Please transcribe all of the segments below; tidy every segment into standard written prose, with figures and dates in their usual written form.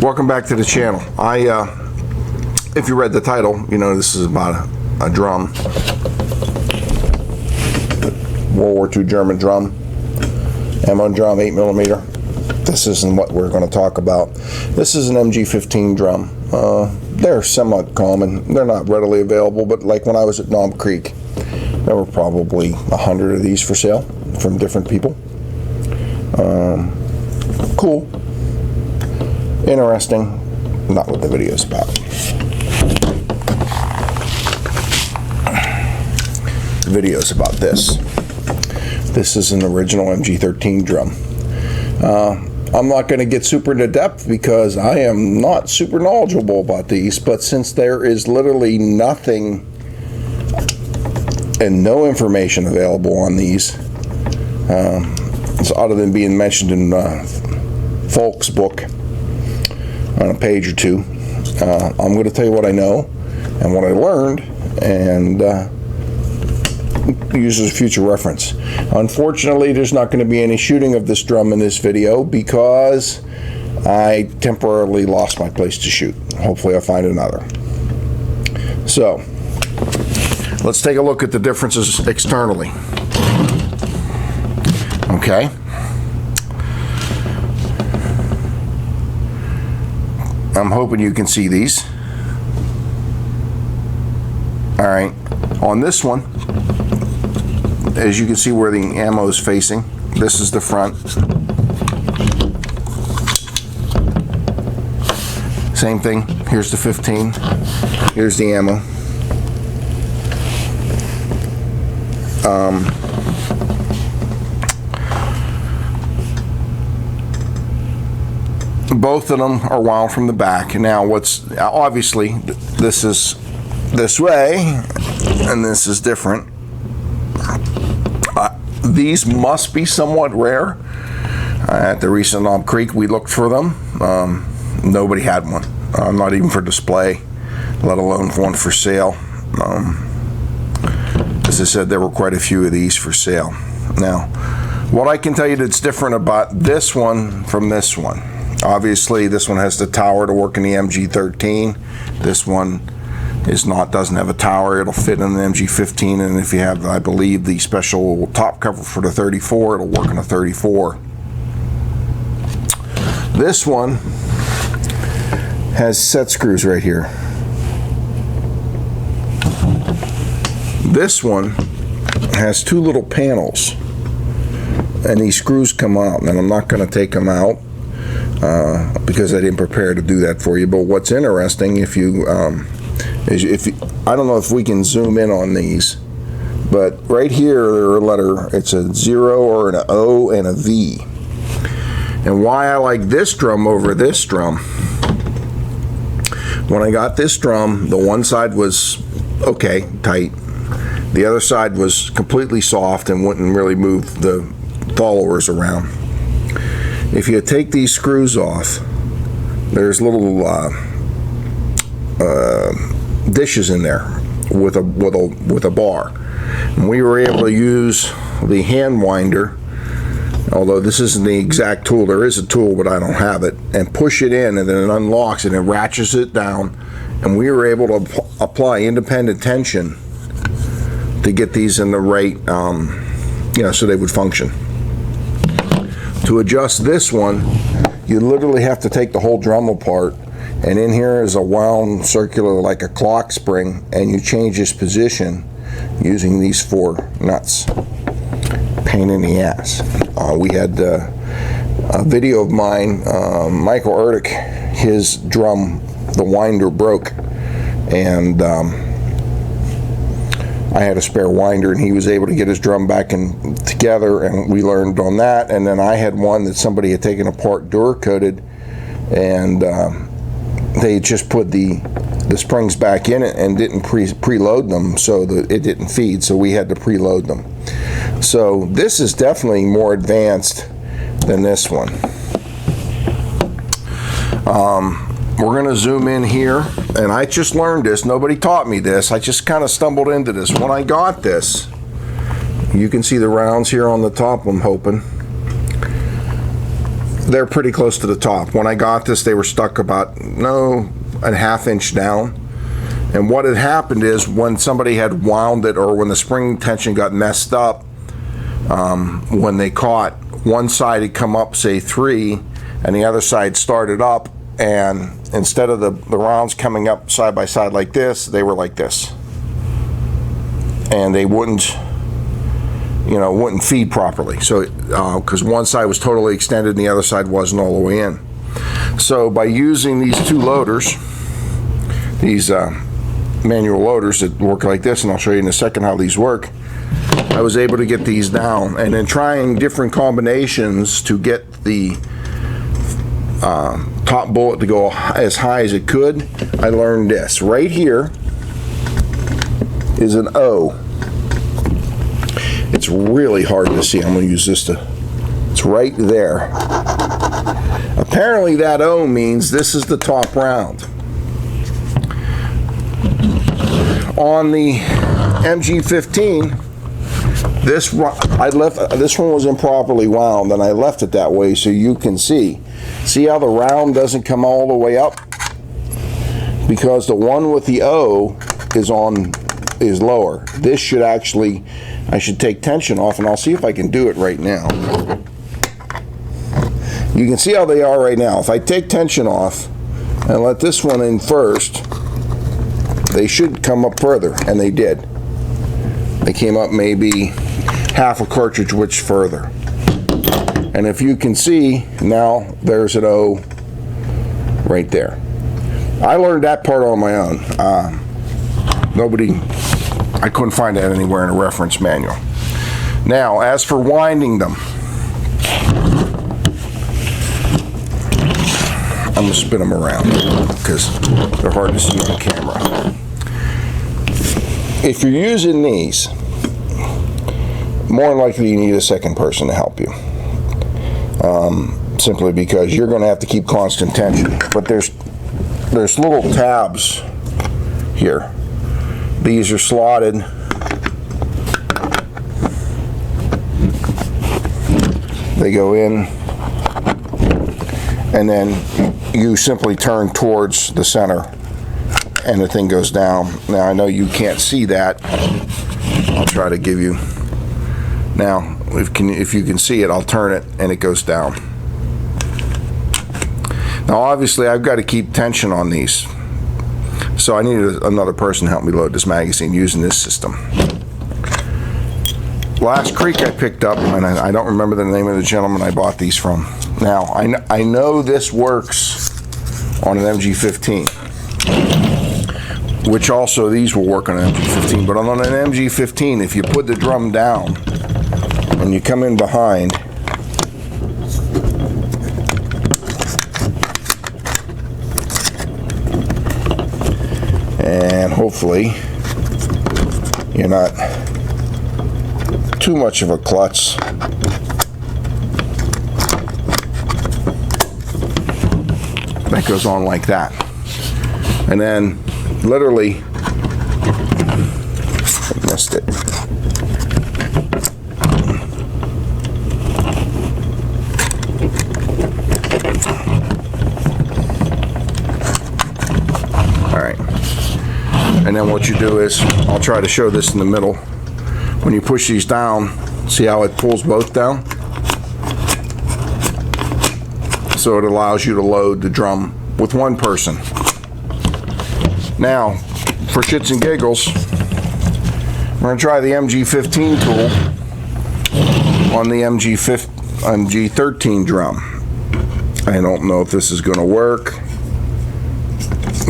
Welcome back to the channel. If you read the title, you know this is about a drum. World War II German drum. M1 drum, 8mm. This isn't what we're going to talk about. This is an Mg13 drum. They're somewhat common. They're not readily available, but like when I was at Knob Creek, there were probably 100 of these for sale from different people. Cool. Interesting. Not what the video is about. The video is about this. This is an original Mg13 drum. I'm not going to get super into depth because I am not super knowledgeable about these, but since there is literally nothing and no information available on these, other than being mentioned in Folk's book on a page or two, I'm going to tell you what I know and what I learned, and use as a future reference. Unfortunately, there's not going to be any shooting of this drum in this video because I temporarily lost my place to shoot. Hopefully I'll find another. So let's take a look at the differences externally. Okay. I'm hoping you can see these. All right. On this one, as you can see where the ammo is facing, this is the front. Same thing. Here's the 15. Here's the ammo. Both of them are wound from the back. Now, what's obviously this is this way, and this is different. These must be somewhat rare. At the recent Knob Creek, we looked for them. Nobody had one, not even for display, let alone one for sale. As I said, there were quite a few of these for sale. Now, what I can tell you that's different about this one from this one, obviously this one has the tower to work in the Mg13. This one doesn't have a tower. It'll fit in the Mg15, and if you have, I believe, the special top cover for the 34, it'll work in a 34. This one has set screws right here. This one has two little panels, and these screws come out, and I'm not going to take them out because I didn't prepare to do that for you. But what's interesting, if you I don't know if we can zoom in on these, but right here there are a letter, it's a 0 or an O and a V. And why I like this drum over this drum, when I got this drum, the one side was okay, tight. The other side was completely soft and wouldn't really move the followers around. If you take these screws off, there's little dishes in there with a bar, and we were able to use the hand winder, although this isn't the exact tool. There is a tool, but I don't have it, and push it in, and then it unlocks and it ratchets it down, and we were able to apply independent tension to get these in the right so they would function. To adjust this one, you literally have to take the whole drum apart, and in here is a wound circular like a clock spring, and you change its position using these 4 nuts. Pain in the ass. We had a video of mine, Michael Erdick, his drum, the winder broke, and I had a spare winder, and he was able to get his drum back in together, and we learned on that. And then I had one that somebody had taken apart, Dura-coated, and they just put the springs back in it and didn't preload them, so that it didn't feed, so we had to preload them. So this is definitely more advanced than this one. We're going to zoom in here, and I just learned this. Nobody taught me this. I just kind of stumbled into this. When I got this, you can see the rounds here on the top, I'm hoping. they're pretty close to the top. When I got this, they were stuck about, no, a half inch down. And what had happened is when somebody had wound it, or when the spring tension got messed up, when they caught, one side had come up, say 3, and the other side started up, and instead of the rounds coming up side by side like this, they were like this. And they wouldn't feed properly. So, because one side was totally extended and the other side wasn't all the way in. So by using these 2 loaders, these manual loaders that work like this, and I'll show you in a second how these work, I was able to get these down. And in trying different combinations to get the top bullet to go as high as it could, I learned this. Right here is an O. It's really hard to see. I'm going to use this it's right there. Apparently that O means this is the top round. On the Mg13, this one was improperly wound, and I left it that way so you can see. See how the round doesn't come all the way up? Because the one with the O is lower. This should actually, I should take tension off, and I'll see if I can do it right now. You can see how they are right now. If I take tension off and let this one in first, they should come up further, and they did. They came up maybe half a cartridge width further. And if you can see, now there's an O right there. I learned that part on my own. I couldn't find that anywhere in a reference manual. Now, as for winding them, I'm going to spin them around because they're hard to see on camera. If you're using these, more than likely you need a second person to help you. Simply because you're going to have to keep constant tension. But there's little tabs here. These are slotted. They go in, and then you simply turn towards the center and the thing goes down. Now I know you can't see that. I'll try to give you. Now if you can see it, I'll turn it and it goes down. Now obviously I've got to keep tension on these, so I needed another person to help me load this magazine using this system. Last creek I picked up, and I don't remember the name of the gentleman I bought these from. Now I know this works on an Mg15, which also these will work on an Mg15, but on an Mg15, if you put the drum down and you come in behind, and hopefully you're not too much of a klutz. That goes on like that. And then literally, I missed it. And then what you do is, I'll try to show this in the middle. When you push these down, see how it pulls both down? So it allows you to load the drum with one person. Now, for shits and giggles, we're going to try the Mg15 tool on the Mg13 drum. I don't know if this is going to work,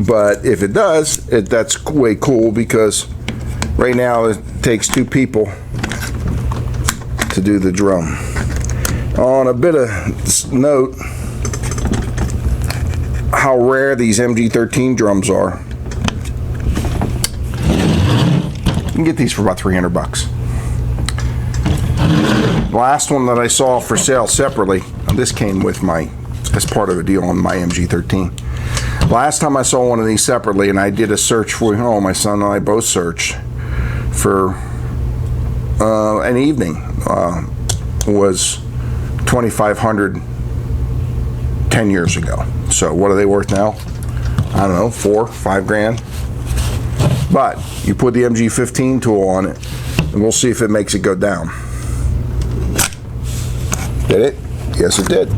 but if it does, that's way cool, because right now it takes 2 people to do the drum. On a bit of note, how rare these Mg13 drums are. You can get these for about 300 bucks. The last one that I saw for sale separately, this came with as part of a deal on my Mg13. Last time I saw one of these separately, and I did a search for, my son and I both searched for an evening, was $2,500 10 years ago. So what are they worth now? I don't know, 4, 5 grand. But you put the Mg13 tool on it, and we'll see if it makes it go down. Did it? Yes, it did.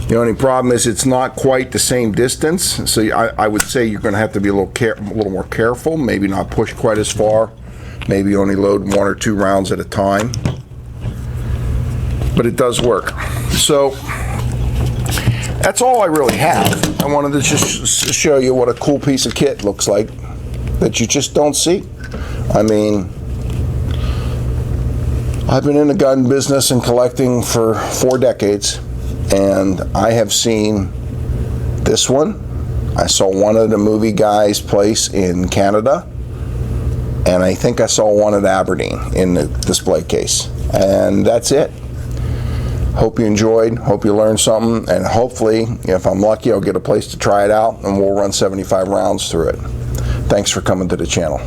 The only problem is it's not quite the same distance, so I would say you're going to have to be a little more careful, maybe not push quite as far, maybe only load 1 or 2 rounds at a time. But it does work. So that's all I really have. I wanted to just show you what a cool piece of kit looks like that you just don't see. I mean, I've been in the gun business and collecting for 4 decades, and I have seen this one. I saw one at a movie guy's place in Canada, and I think I saw one at Aberdeen in the display case, and that's it. Hope you enjoyed, hope you learned something, and hopefully, if I'm lucky, I'll get a place to try it out, and we'll run 75 rounds through it. Thanks for coming to the channel.